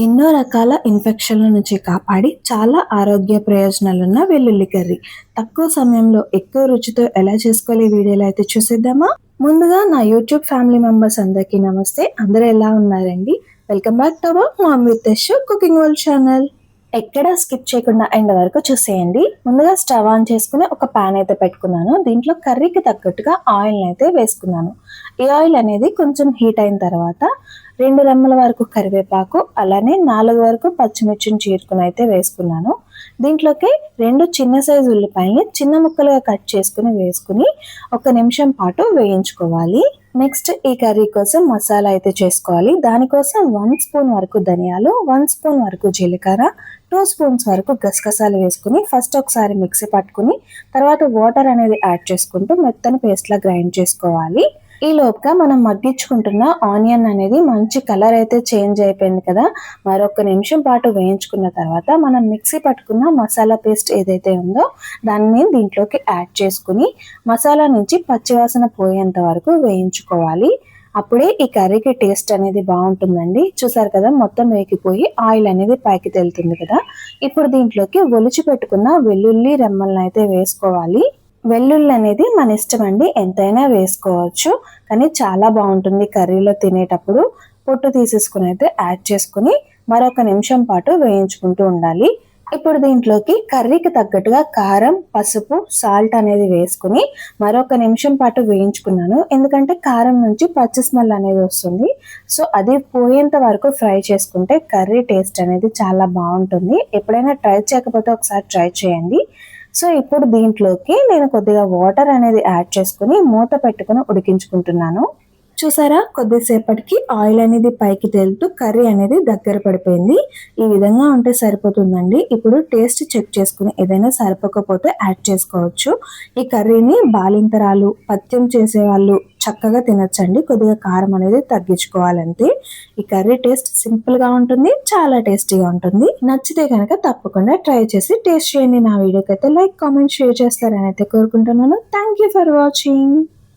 ఎన్నో రకాల ఇన్ఫెక్షన్ల నుంచి కాపాడి చాలా ఆరోగ్య ప్రయోజనాలున్న వెల్లుల్లి కర్రీ తక్కువ సమయంలో ఎక్కువ రుచితో ఎలా చేసుకోవాలి ఈ వీడియోలో అయితే చూసేద్దామా. ముందుగా నా యూట్యూబ్ ఫ్యామిలీ మెంబర్స్ అందరికీ నమస్తే. అందరూ ఎలా ఉన్నారండి? Welcome back to our mom with Yashu cooking world channel. ఎక్కడ స్కిప్ చేయకుండా ఎండ్ వరకు చూసేయండి. ముందుగా స్టవ్ ఆన్ చేసుకుని ఒక పాన్ అయితే పెట్టుకున్నాను. దీంట్లో కర్రీకి తగ్గట్టుగా ఆయిల్ అయితే వేసుకున్నాను. ఈ ఆయిల్ అనేది కొంచెం హీట్ అయిన తర్వాత 2 రెమ్మల వరకు కరివేపాకు, అలానే 4 వరకు పచ్చిమిర్చిని చీరుకుని అయితే వేసుకున్నాను. దీంట్లోకి 2 చిన్న సైజు ఉల్లిపాయల్ని చిన్న ముక్కలుగా కట్ చేసుకుని వేసుకుని 1 నిమిషం పాటు వేయించుకోవాలి. నెక్స్ట్ ఈ కర్రీ కోసం మసాలా అయితే చేసుకోవాలి. దానికోసం 1 స్పూన్ వరకు ధనియాలు, 1 స్పూన్ వరకు జీలకర్ర, 2 స్పూన్స్ వరకు గసగసాలు వేసుకుని ఫస్ట్ ఒకసారి మిక్సీ పట్టుకుని తర్వాత వాటర్ అనేది యాడ్ చేసుకుంటూ మెత్తని పేస్ట్లా గ్రైండ్ చేసుకోవాలి. ఈ లోపుగా మనం మగ్గించుకుంటున్న ఆనియన్ అనేది మంచి కలర్ అయితే చేంజ్ అయిపోయింది కదా. మరొక నిమిషం పాటు వేయించుకున్న తర్వాత మనం మిక్సీ పట్టుకున్న మసాలా పేస్ట్ ఏదైతే ఉందో దాన్ని దీంట్లోకి యాడ్ చేసుకుని మసాలా నుంచి పచ్చివాసన పోయేంత వరకు వేయించుకోవాలి. అప్పుడే ఈ కర్రీకి టేస్ట్ అనేది బాగుంటుందండి. చూసారు కదా, మొత్తం వేగిపోయి ఆయిల్ అనేది పైకి తేలుతుంది కదా. ఇప్పుడు దీంట్లోకి ఒలిచి పెట్టుకున్న వెల్లుల్లి రెమ్మలను అయితే వేసుకోవాలి. వెల్లుల్లి అనేది మన ఇష్టం అండి, ఎంతైనా వేసుకోవచ్చు, కానీ చాలా బాగుంటుంది కర్రీలో తినేటప్పుడు. పొట్టు తీసేసుకుని అయితే యాడ్ చేసుకుని మరొక నిమిషం పాటు వేయించుకుంటూ ఉండాలి. ఇప్పుడు దీంట్లోకి కర్రీకి తగ్గట్టుగా కారం, పసుపు, సాల్ట్ అనేది వేసుకుని మరొక నిమిషం పాటు వేయించుకున్నాను. ఎందుకంటే కారం నుంచి పచ్చి స్మెల్ అనేది వస్తుంది. సో అది పోయేంత వరకు ఫ్రై చేసుకుంటే కర్రీ టేస్ట్ అనేది చాలా బాగుంటుంది. ఎప్పుడైనా ట్రై చేయకపోతే ఒకసారి ట్రై చేయండి. సో ఇప్పుడు దీంట్లోకి నేను కొద్దిగా వాటర్ అనేది యాడ్ చేసుకుని మూత పెట్టుకుని ఉడికించుకుంటున్నాను. చూసారా, కొద్దిసేపటికి ఆయిల్ అనేది పైకి తేలుతూ కర్రీ అనేది దగ్గర పడిపోయింది. ఈ విధంగా ఉంటే సరిపోతుందండి. ఇప్పుడు టేస్ట్ చెక్ చేసుకుని ఏదైనా సరిపోకపోతే యాడ్ చేసుకోవచ్చు. ఈ కర్రీని బాలింతరాలు, పథ్యం చేసేవాళ్ళు చక్కగా తినొచ్చండి. కొద్దిగా కారం అనేది తగ్గించుకోవాలంతే. ఈ కర్రీ టేస్ట్ సింపుల్ గా ఉంటుంది, చాలా టేస్టీగా ఉంటుంది. నచ్చితే కనుక తప్పకుండా ట్రై చేసి టేస్ట్ చేయండి. నా వీడియోకి అయితే లైక్, కామెంట్, షేర్ చేస్తారని అయితే కోరుకుంటున్నాను. Thank you for watching.